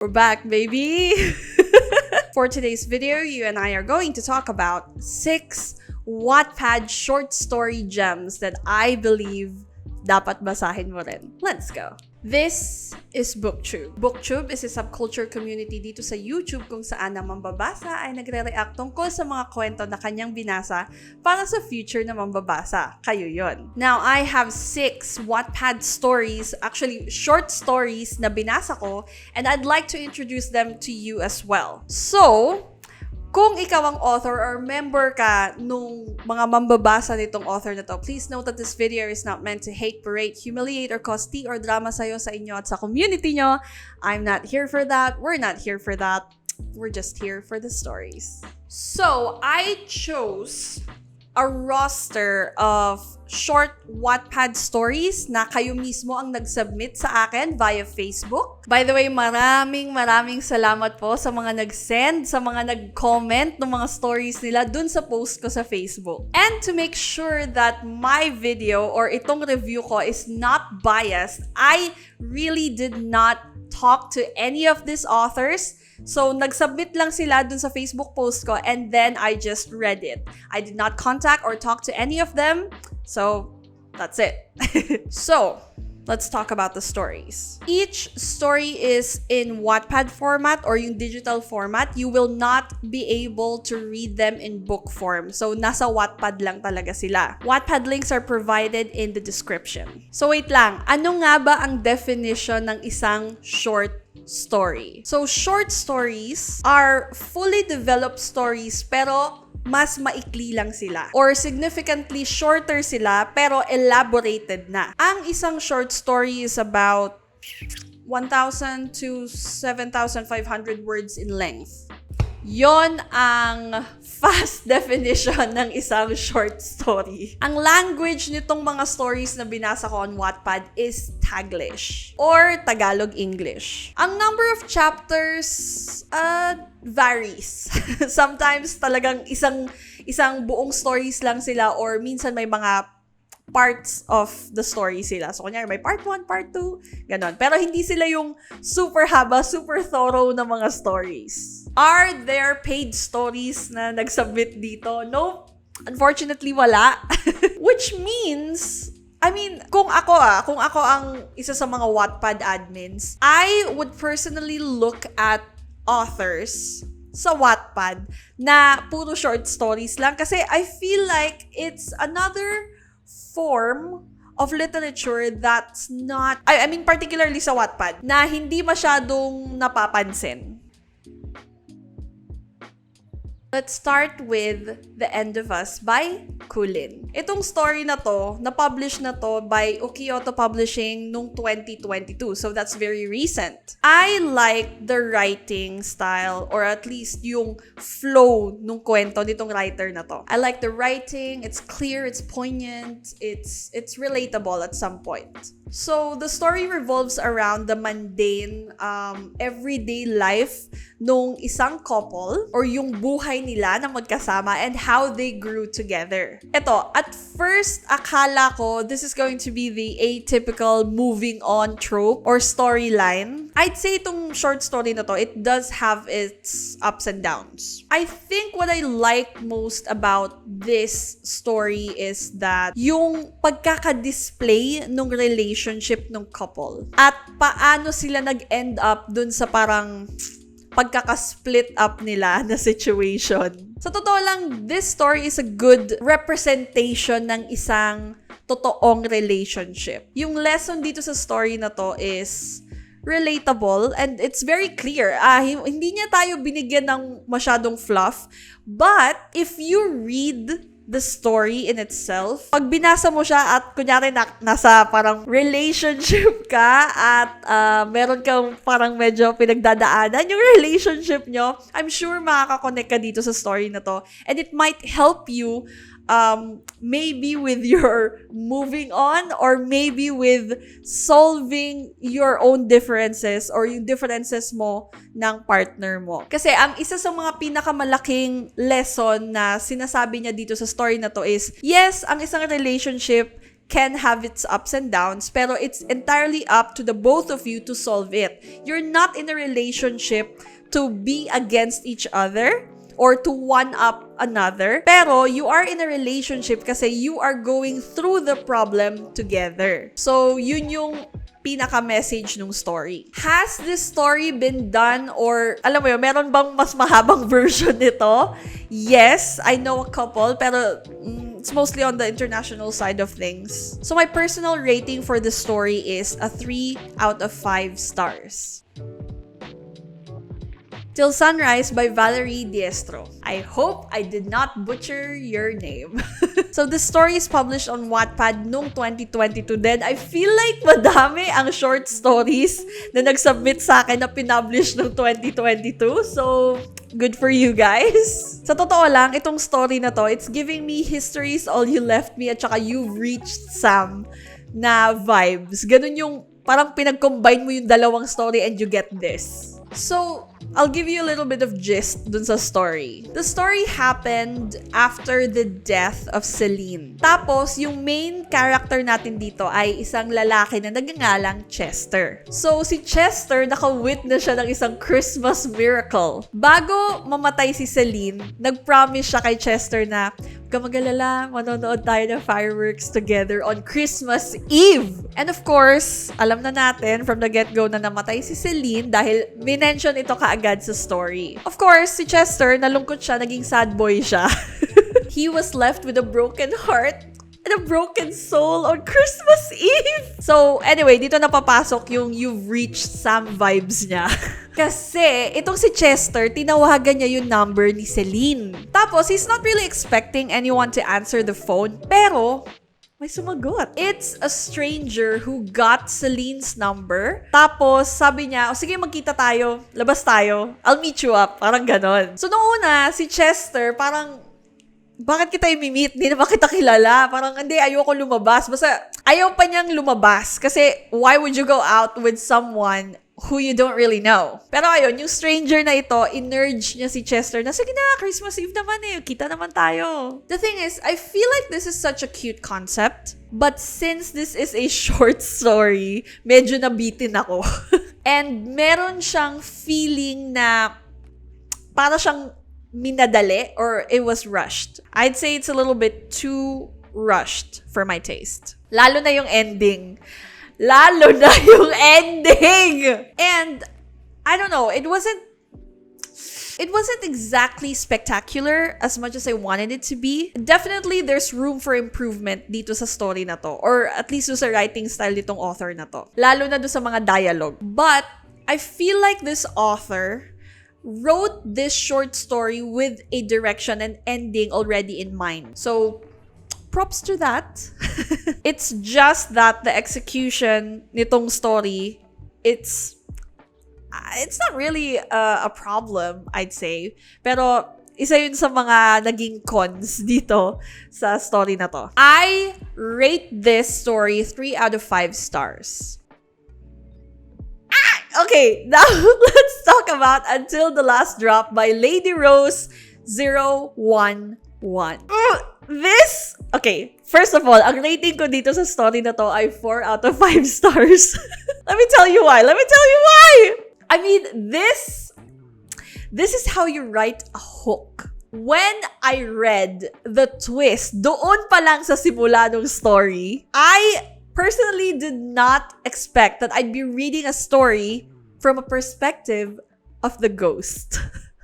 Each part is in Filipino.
We're back, baby! For today's video, you and I are going to talk about 6 Wattpad short story gems that I believe dapat basahin mo rin. Let's go! This is BookTube. BookTube is a subculture community dito sa YouTube kung saan ang mambabasa ay nagre-react tungkol sa mga kwento na kanyang binasa para sa future na mambabasa. Kayo yon. Now, I have 6 Wattpad stories, actually short stories na binasa ko, and I'd like to introduce them to you as well. So, kung ikaw ang author or member ka nung mga mambabasa nitong author na to, please note that this video is not meant to hate, berate, humiliate, or cause tea or drama sa'yo, sa inyo, at sa community nyo. I'm not here for that. We're not here for that. We're just here for the stories. So, I chose a roster of short Wattpad stories na kayo mismo ang nag-submit sa akin via Facebook. By the way, maraming salamat po sa mga nag-send, sa mga nag-comment ng mga stories nila dun sa post ko sa Facebook. And to make sure that my video or itong review ko is not biased, I really did not talk to any of these authors. So, nag-submit lang sila dun sa Facebook post ko and then I just read it. I did not contact or talk to any of them. So, that's it. So, let's talk about the stories. Each story is in Wattpad format or yung digital format. You will not be able to read them in book form. So, nasa Wattpad lang talaga sila. Wattpad links are provided in the description. So, wait lang. Ano nga ba ang definition ng isang short story? So, short stories are fully developed stories pero mas maikli lang sila. Or significantly shorter sila pero elaborated na. Ang isang short story is about 1,000 to 7,500 words in length. Yon ang fast definition ng isang short story. Ang language nitong mga stories na binasa ko on Wattpad is Taglish or Tagalog-English. Ang number of chapters varies. Sometimes talagang isang buong stories lang sila or minsan may mga parts of the story sila. So, kunyari, may part 1, part 2, ganon. Pero hindi sila yung super haba, super thorough na mga stories. Are there paid stories na nag-submit dito? No, unfortunately, wala. Which means, kung ako ang isa sa mga Wattpad admins, I would personally look at authors sa Wattpad na puro short stories lang kasi I feel like it's another form of literature that's not, particularly sa Wattpad, na hindi masyadong napapansin. Let's start with The End of Us by Kulin. Itong story na to, na-publish na to by Ukiyoto Publishing nung 2022. So that's very recent. I like the writing style or at least yung flow nung kwento nitong writer na to. I like the writing, it's clear, it's poignant, it's relatable at some point. So the story revolves around the mundane, everyday life nung isang couple or yung buhay nila na magkasama and how they grew together. Ito, at first, akala ko this is going to be the atypical moving on trope or storyline. I'd say itong short story na to, it does have its ups and downs. I think what I like most about this story is that yung pagkaka-display nung relationship ng couple at paano sila nag-end up dun sa parang pagkaka-split up nila na situation. Sa totoo lang, this story is a good representation ng isang totoong relationship. Yung lesson dito sa story na to is relatable and it's very clear. Hindi niya tayo binigyan ng masyadong fluff, but if you read the story in itself, pag binasa mo siya at kunyari nasa parang relationship ka at meron kang parang medyo pinagdadaanan yung relationship nyo, I'm sure makaka-connect ka dito sa story na to and it might help you maybe with your moving on or maybe with solving your own differences or yung differences mo ng partner mo. Kasi ang isa sa mga pinakamalaking lesson na sinasabi niya dito sa story na to is, yes, ang isang relationship can have its ups and downs, pero it's entirely up to the both of you to solve it. You're not in a relationship to be against each other or to one-up another, pero you are in a relationship kasi you are going through the problem together. So, yun yung pinaka-message nung story. Has this story been done or, alam mo yun, meron bang mas mahabang version nito? Yes, I know a couple, pero it's mostly on the international side of things. So my personal rating for the story is a 3 out of 5 stars. Till Sunrise by Valerie Diestro. I hope I did not butcher your name. So the story is published on Wattpad noong 2022 din. I feel like madami ang short stories na nag-submit sa akin na pinublish noong 2022. So, good for you guys. Sa totoo lang, itong story na to, it's giving me History's All You Left Me at saka You've Reached Sam na vibes. Ganun yung parang pinag-combine mo yung dalawang story and you get this. So, I'll give you a little bit of gist dun sa story. The story happened after the death of Celine. Tapos, yung main character natin dito ay isang lalaki na nagngangalang Chester. So, si Chester, naka-witness siya ng isang Christmas miracle. Bago mamatay si Celine, nag-promise siya kay Chester na, "Huwag kang mag-alala, manonood tayo ng fireworks together on Christmas Eve." And of course, alam na natin from the get-go na namatay si Celine dahil minention ito kaagad sa story. Of course, si Chester, nalungkot siya, naging sad boy siya. He was left with a broken heart and a broken soul on Christmas Eve. So, anyway, dito na papasok yung You've Reached Sam vibes niya. Kasi, itong si Chester, tinawagan niya yung number ni Celine. Tapos, he's not really expecting anyone to answer the phone, pero may sumagot. It's a stranger who got Celine's number. Tapos, sabi niya, sige, magkita tayo. Labas tayo. I'll meet you up. Parang ganon. So, noong una, si Chester, parang, bakit kita i-meet? Hindi naman kita kilala. Parang, hindi, ayoko lumabas. Basta, ayaw pa niyang lumabas. Kasi, why would you go out with someone who you don't really know? Pero ayun, yung stranger na ito, in-urge niya si Chester na, sige na, Christmas Eve naman eh, kita naman tayo. The thing is, I feel like this is such a cute concept, but since this is a short story, medyo nabitin ako. And meron siyang feeling na para siyang minadali or it was rushed. I'd say it's a little bit too rushed for my taste. Lalo na yung ending. And I don't know, it wasn't exactly spectacular as much as I wanted it to be. Definitely there's room for improvement dito sa story na to, or at least sa writing style nitong author na to. Lalo na doon sa mga dialogue. But I feel like this author wrote this short story with a direction and ending already in mind. So, props to that. It's just that the execution nitong story, it's not really a problem, I'd say. Pero isa yun sa mga naging cons dito sa story na to. I rate this story 3 out of 5 stars. Okay, now let's talk about Until the Last Drop by Lady Rose 011. Okay, first of all, ang rating ko dito sa story na to ay 4 out of 5 stars. Let me tell you why. I mean, this is how you write a hook. When I read the twist, doon pa lang sa simula ng story, I personally did not expect that I'd be reading a story from a perspective of the ghost.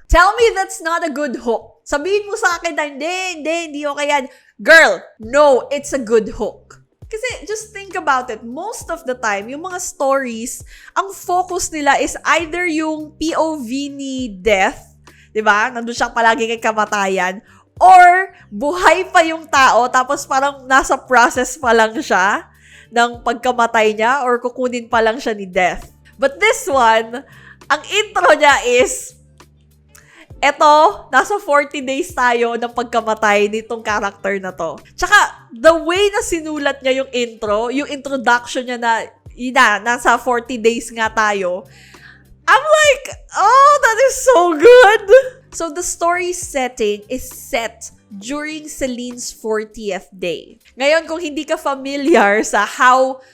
Tell me that's not a good hook. Sabihin mo sa akin na hindi okay yan. Girl, no, it's a good hook. Kasi just think about it. Most of the time, yung mga stories, ang focus nila is either yung POV ni Death, di ba? Nandun siya palagi kay kamatayan. Or, buhay pa yung tao, tapos parang nasa process pa lang siya ng pagkamatay niya or kukunin pa lang siya ni Death. But this one, ang intro niya is, eto, nasa 40 days tayo ng pagkamatay nitong character na to. Tsaka, the way na sinulat niya yung intro, yung introduction niya na, nasa 40 days nga tayo, I'm like, oh, that is so good! So the story setting is set during Celine's 40th day. Ngayon, kung hindi ka familiar sa how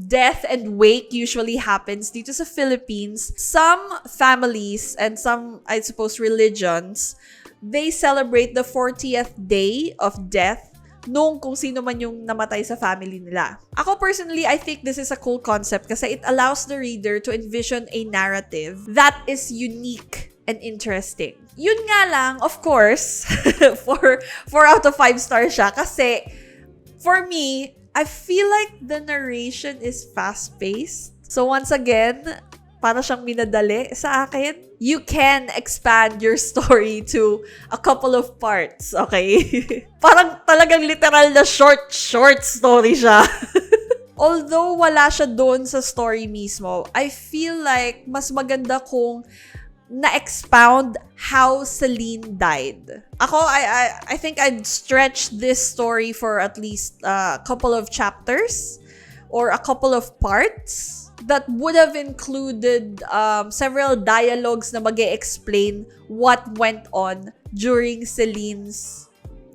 death and wake usually happens dito sa Philippines, some families and some, I suppose, religions, they celebrate the 40th day of death nung kung sino man yung namatay sa family nila. Ako personally, I think this is a cool concept kasi it allows the reader to envision a narrative that is unique and interesting. Yun nga lang, of course, 4 out of 5 stars siya kasi for me, I feel like the narration is fast-paced. So once again, para siyang minadali sa akin. You can expand your story to a couple of parts, okay? Parang talagang literal na short story siya. Although wala siya doon sa story mismo, I feel like mas maganda kung na-expound how Celine died. Ako, I think I'd stretch this story for at least a couple of chapters or a couple of parts that would have included several dialogues na mag-e-explain what went on during Celine's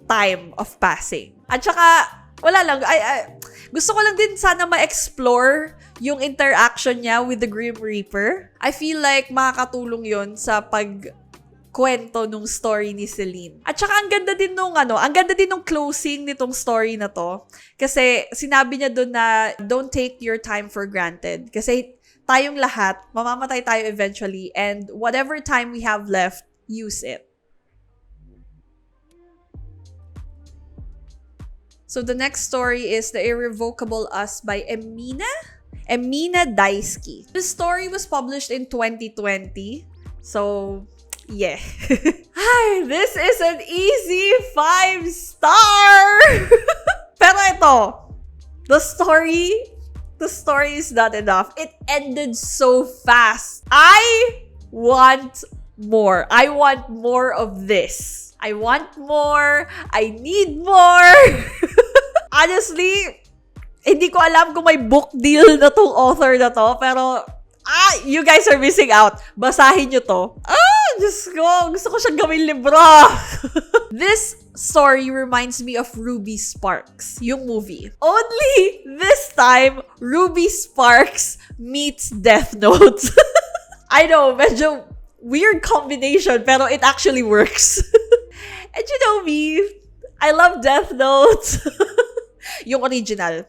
time of passing. At saka, wala lang, gusto ko lang din sana ma-explore yung interaction niya with the Grim Reaper. I feel like makakatulong yon sa pagkwento nung story ni Celine. At saka ang ganda din nung closing nitong story na to. Kasi sinabi niya doon na don't take your time for granted. Kasi tayong lahat, mamamatay tayo eventually, and whatever time we have left, use it. So the next story is The Irrevocable Us by Emina Daisuke. The story was published in 2020. So, yeah. Hi, this is an easy 5-star! Pero ito, the story is not enough. It ended so fast. I want more. I want more of this. I want more. I need more. Honestly, hindi ko alam kung may book deal na tong author na to, pero you guys are missing out. Basahin nyo to. Diyos ko, gusto ko siyang gawin libro. This story reminds me of Ruby Sparks, yung movie. Only this time, Ruby Sparks meets Death Note. I know, medyo weird combination, pero it actually works. And you know me, I love Death Note. Yung original.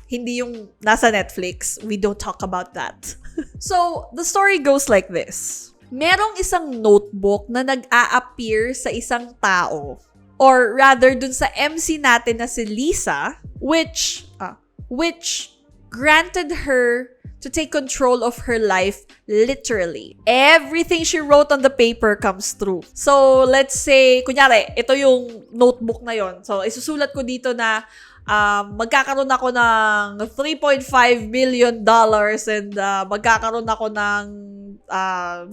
Hindi yung nasa Netflix. We don't talk about that. So, the story goes like this. Merong isang notebook na nag-a-appear sa isang tao. Or rather, dun sa MC natin na si Lisa, which granted her to take control of her life literally. Everything she wrote on the paper comes true. So, let's say, kunyari, ito yung notebook na yon. So, isusulat ko dito na magkakaroon ako ng $3.5 million and magkakaroon ako ng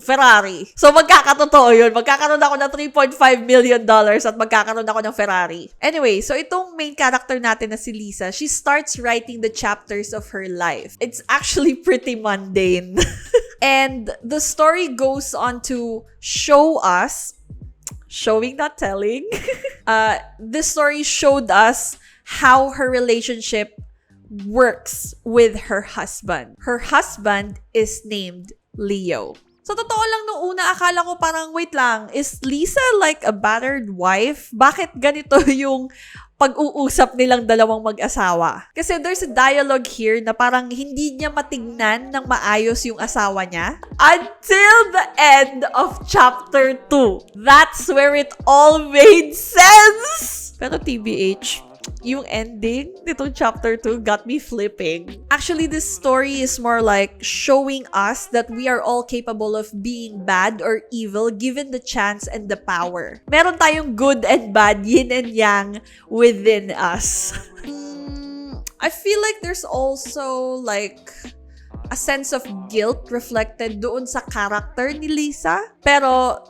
Ferrari. So, magkakatotoo yun. Magkakaroon ako ng $3.5 million at magkakaroon ako ng Ferrari. Anyway, so itong main character natin na si Lisa, she starts writing the chapters of her life. It's actually pretty mundane. And the story goes on to show us, showing not telling, this story showed us how her relationship works with her husband. Her husband is named Leo. So, totoo lang nung una, akala ko parang, wait lang, is Lisa like a battered wife? Bakit ganito yung pag-uusap nilang dalawang mag-asawa? Kasi there's a dialogue here na parang hindi niya matignan ng maayos yung asawa niya until the end of chapter 2. That's where it all made sense! Pero TBH, yung ending nitong chapter 2 got me flipping. Actually, this story is more like showing us that we are all capable of being bad or evil given the chance and the power. Meron tayong good and bad, yin and yang within us. I feel like there's also like a sense of guilt reflected doon sa character ni Lisa. Pero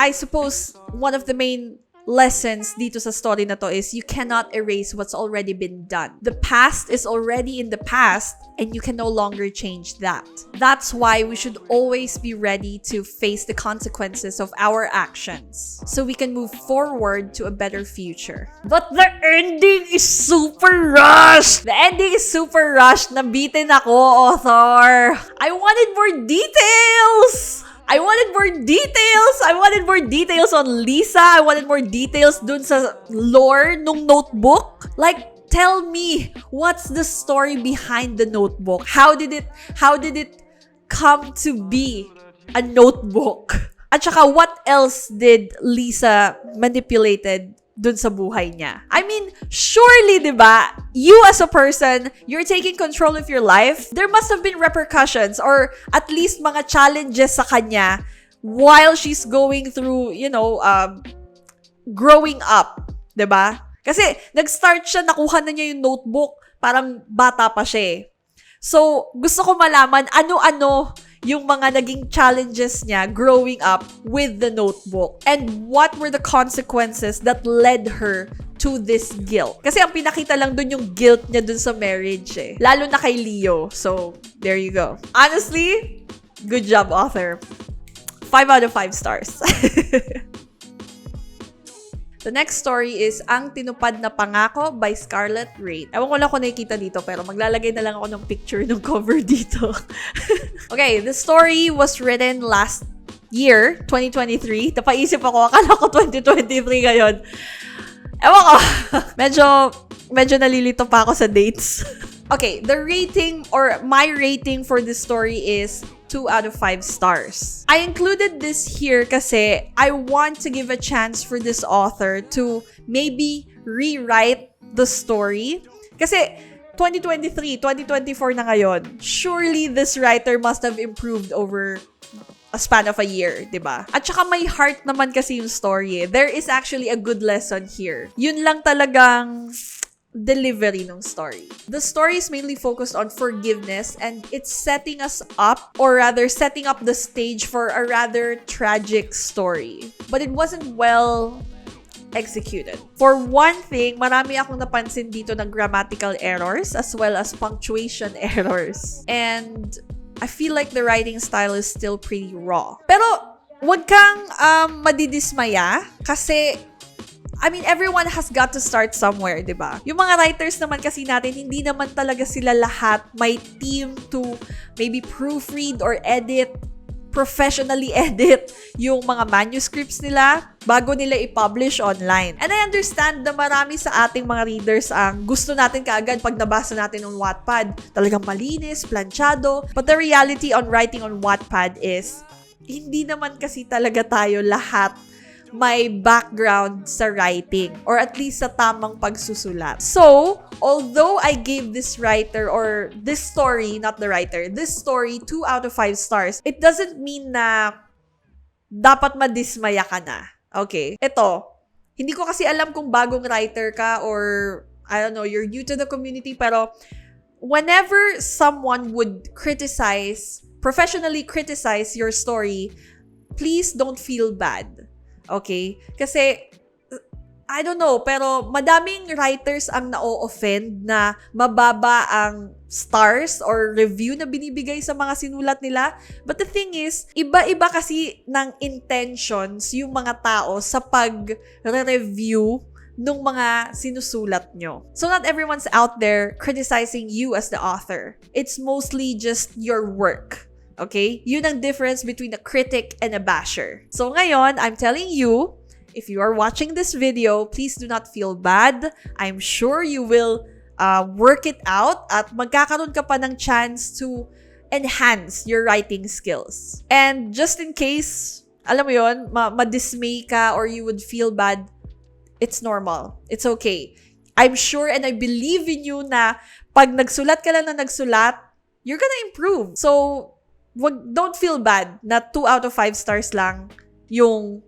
I suppose one of the main lessons dito sa story na to is you cannot erase what's already been done. The past is already in the past and you can no longer change that. That's why we should always be ready to face the consequences of our actions so we can move forward to a better future. But the ending is super rushed! The ending is super rushed. Nabitin ako, author. I wanted more details! I wanted more details on Lisa. I wanted more details dun sa lore nung notebook. Like, tell me, what's the story behind the notebook? How did it come to be a notebook? At saka, what else did Lisa manipulated dun sa buhay niya? I mean, surely, diba, you as a person, you're taking control of your life. There must have been repercussions or at least mga challenges sa kanya while she's going through, growing up. Diba? Kasi, nag-start siya, nakuha na niya yung notebook, parang bata pa siya eh. So, gusto ko malaman ano-ano yung mga naging challenges niya growing up with the notebook. And what were the consequences that led her to this guilt? Kasi ang pinakita lang dun yung guilt niya dun sa marriage eh. Lalo na kay Leo. So, there you go. Honestly, good job, author. 5 out of 5 stars. The next story is Ang Tinupad na Pangako by Scarlett Rain. Ewan ko lang kung nakikita dito, pero maglalagay na lang ako ng picture ng cover dito. Okay, the story was written last year, 2023. Napaisip ako, akala ko 2023 ngayon. Ewan ko, medyo nalilito pa ako sa dates. Okay, the rating or my rating for this story is 2 out of 5 stars. I included this here kasi I want to give a chance for this author to maybe rewrite the story. Kasi 2023, 2024 na ngayon, surely this writer must have improved over a span of a year, diba? At saka may heart naman kasi yung story eh. There is actually a good lesson here. Yun lang talagang delivery ng story. The story is mainly focused on forgiveness and it's setting us up, or rather setting up the stage for a rather tragic story. But it wasn't well executed. For one thing, marami akong napansin dito ng grammatical errors as well as punctuation errors. And I feel like the writing style is still pretty raw. Pero wag kang madidismaya kasi everyone has got to start somewhere, di ba? Yung mga writers naman kasi natin, hindi naman talaga sila lahat may team to maybe proofread or professionally edit yung mga manuscripts nila bago nila i-publish online. And I understand na marami sa ating mga readers ang gusto natin kaagad pag nabasa natin on Wattpad. Talagang malinis, planchado. But the reality on writing on Wattpad is, hindi naman kasi talaga tayo lahat may background sa writing or at least sa tamang pagsusulat. So, although I gave this writer or this story, not the writer, this story 2 out of 5 stars, it doesn't mean na dapat madismaya ka na. Okay? Ito, hindi ko kasi alam kung bagong writer ka or I don't know, you're new to the community, pero whenever someone would professionally criticize your story, please don't feel bad. Okay? Kasi, I don't know, pero madaming writers ang na-offend na mababa ang stars or review na binibigay sa mga sinulat nila. But the thing is, iba-iba kasi ng intentions yung mga tao sa pag-review nung mga sinusulat nyo. So not everyone's out there criticizing you as the author. It's mostly just your work. Okay? Yun ang difference between a critic and a basher. So ngayon, I'm telling you, if you are watching this video, please do not feel bad. I'm sure you will work it out at magkakaroon ka pa ng chance to enhance your writing skills. And just in case, alam mo yun, ma-dismay ka or you would feel bad, it's normal. It's okay. I'm sure and I believe in you na pag nagsulat ka lang na nagsulat, you're gonna improve. So, don't feel bad na 2 out of 5 stars lang yung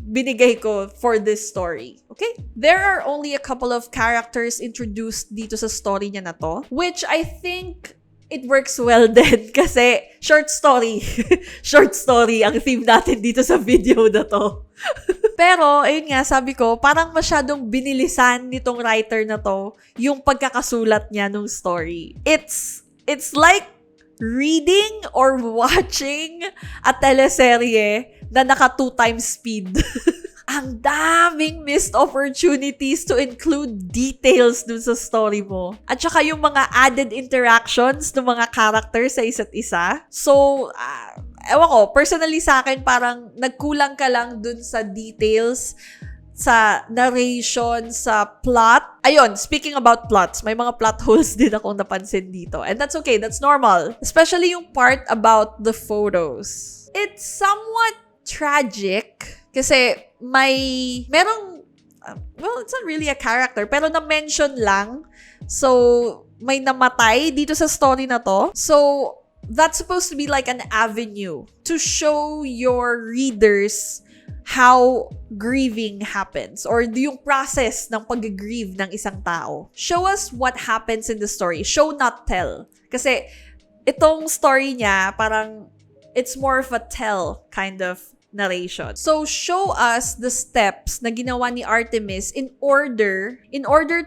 binigay ko for this story. Okay? There are only a couple of characters introduced dito sa story niya na to, which I think it works well din kasi short story. Short story ang theme natin dito sa video na to. Pero, ayun nga, sabi ko, parang masyadong binilisan nitong writer na to yung pagkakasulat niya nung story. It's like reading or watching a teleserye na naka 2 times speed. Ang daming missed opportunities to include details dun sa story mo. At saka yung mga added interactions ng mga characters sa isa't isa. So, ewan ko, personally sa akin, parang nagkulang ka lang dun sa details, sa narration, sa plot. Ayun, speaking about plots, may mga plot holes din akong napansin dito. And that's okay, that's normal. Especially yung part about the photos. It's somewhat tragic kasi merong, well, it's not really a character, pero na-mention lang. So, may namatay dito sa story na to. So, that's supposed to be like an avenue to show your readers how grieving happens or yung process ng pag-grieve ng isang tao. Show us what happens in the story. Show, not tell. Kasi itong story niya, parang it's more of a tell kind of narration. So, show us the steps na ginawa ni Artemis in order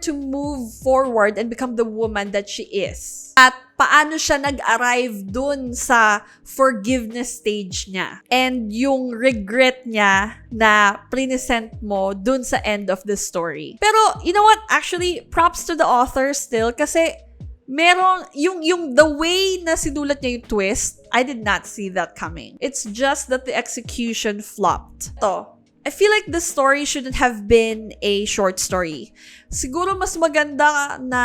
to move forward and become the woman that she is. At paano siya nag-arrive dun sa forgiveness stage niya. And yung regret niya na present mo dun sa end of the story. Pero, you know what? Actually, props to the author still kasi merong, the way na sinulat niya yung twist, I did not see that coming. It's just that the execution flopped. I feel like the story shouldn't have been a short story. Siguro mas maganda na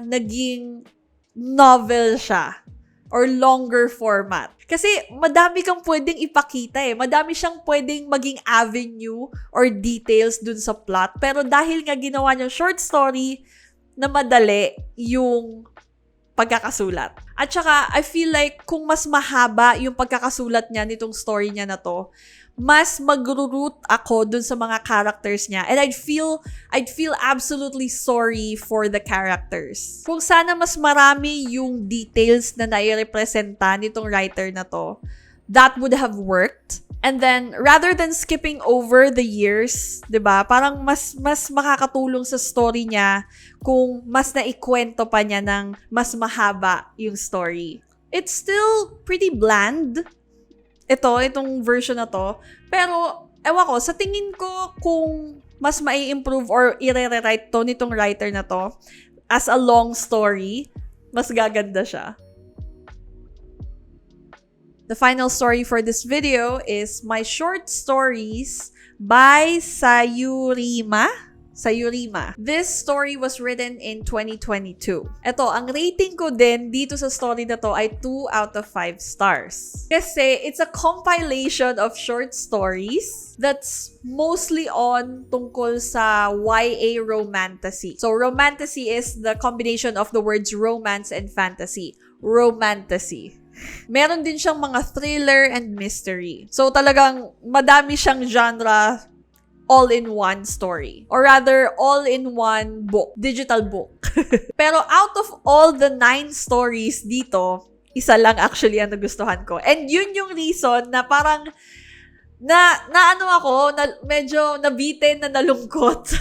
naging novel siya or longer format. Kasi madami kang pwedeng ipakita eh. Madami siyang pwedeng maging avenue or details dun sa plot. Pero dahil nga ginawa niya short story, na madali yung pagkakasulat. At saka, I feel like kung mas mahaba yung pagkakasulat niya nitong story niya na to, mas mag-root ako dun sa mga characters niya. And I'd feel absolutely sorry for the characters. Kung sana mas marami yung details na nai-representa nitong writer na to, that would have worked. And then, rather than skipping over the years, 'di ba? Parang mas makakatulong sa story niya kung mas naikwento pa niya ng mas mahaba yung story. It's still pretty bland. Itong version na to. Pero, ewan ko, sa tingin ko kung mas mai-improve or i-rewrite to nitong writer na to as a long story, mas gaganda siya. The final story for this video is my short stories by Sayurima. This story was written in 2022. Ito, ang rating ko din dito sa story na to ay 2 out of 5 stars. Kasi it's a compilation of short stories that's mostly on tungkol sa YA romantasy. So, romantasy is the combination of the words romance and fantasy. Romantasy. Meron din siyang mga thriller and mystery. So, talagang madami siyang genre all-in-one story. Or rather, all-in-one book. Digital book. Pero out of all the 9 stories dito, isa lang actually ang nagustuhan ko. And yun yung reason na parang medyo nabitin na nalungkot.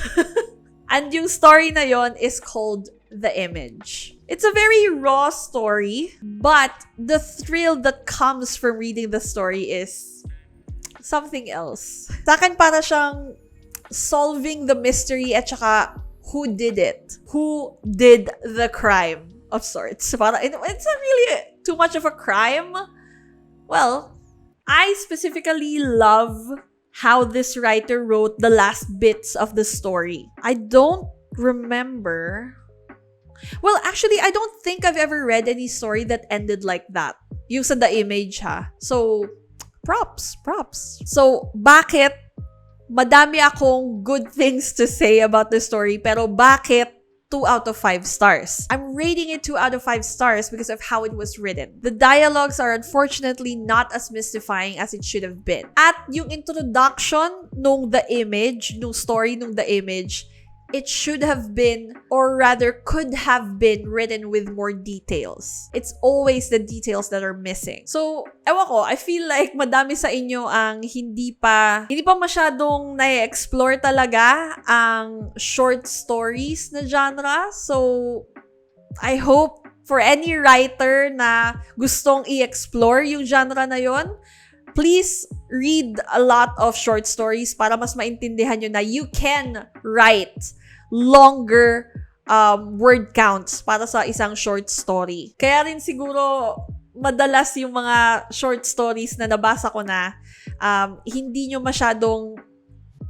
And yung story na yon is called The Image. It's a very raw story, but the thrill that comes from reading the story is something else. Sa akin, para siyang solving the mystery at saka who did it? Who did the crime of sorts? Para, it's not really too much of a crime. Well, I specifically love how this writer wrote the last bits of the story. I don't remember. Well, actually, I don't think I've ever read any story that ended like that. Yung sa The Image, ha? So, props. So, bakit madami akong good things to say about the story, pero bakit 2 out of 5 stars? I'm rating it 2 out of 5 stars because of how it was written. The dialogues are unfortunately not as mystifying as it should have been. At yung introduction nung The Image, nung story nung The Image, it should have been, or rather could have been, written with more details. It's always the details that are missing. So, ewan ko, I feel like madami sa inyo ang hindi pa masyadong na-explore talaga ang short stories na genre. So, I hope for any writer na gustong i-explore yung genre na yon, please read a lot of short stories para mas maintindihan nyo na you can write longer word counts para sa isang short story. Kaya rin siguro madalas yung mga short stories na nabasa ko na hindi nyo masyadong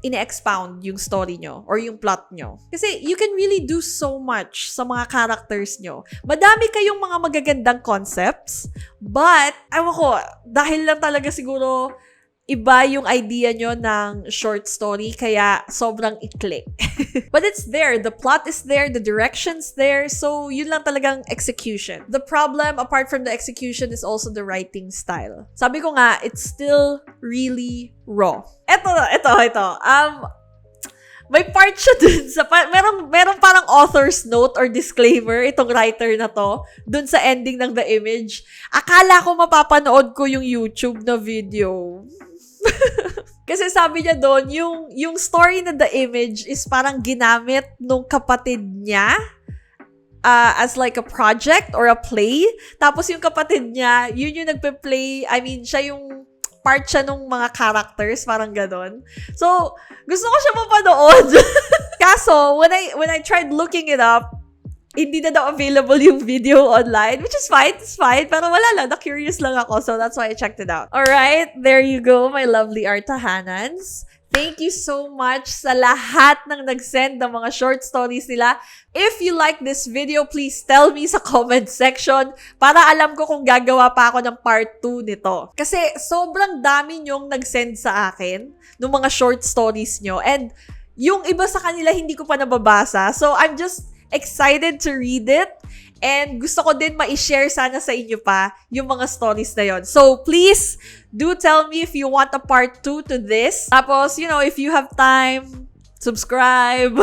ine-expound yung story nyo or yung plot nyo. Kasi you can really do so much sa mga characters nyo. Madami kayong mga magagandang concepts, but, ewan ko, dahil lang talaga siguro iba yung idea nyo ng short story, kaya sobrang i-click. But it's there. The plot is there. The direction's there. So, yun lang talagang execution. The problem, apart from the execution, is also the writing style. Sabi ko nga, it's still really raw. Ito. May part siya dun sa, merong parang author's note or disclaimer, itong writer na to, dun sa ending ng The Image. Akala ko mapapanood ko yung YouTube na video. Kasi sabi niya doon, yung story na The Image is parang ginamit nung kapatid niya as like a project or a play. Tapos yung kapatid niya, yun yung nagpe-play, I mean, siya yung part siya nung mga characters, parang ganon. So, gusto ko siya mapanood. Kaso, when I tried looking it up, hindi na daw available yung video online, which is fine, it's fine. Pero wala lang, na-curious lang ako, so that's why I checked it out. Alright, there you go, my lovely Artahanans. Thank you so much sa lahat ng nag-send ng mga short stories nila. If you like this video, please tell me sa comment section para alam ko kung gagawa pa ako ng part 2 nito. Kasi sobrang dami nyong nag-send sa akin ng mga short stories nyo. And yung iba sa kanila hindi ko pa nababasa. So I'm just excited to read it. And gusto ko din ma-share sana sa inyo pa yung mga stories na yon. So, please, do tell me if you want a part 2 to this. Tapos, if you have time, subscribe.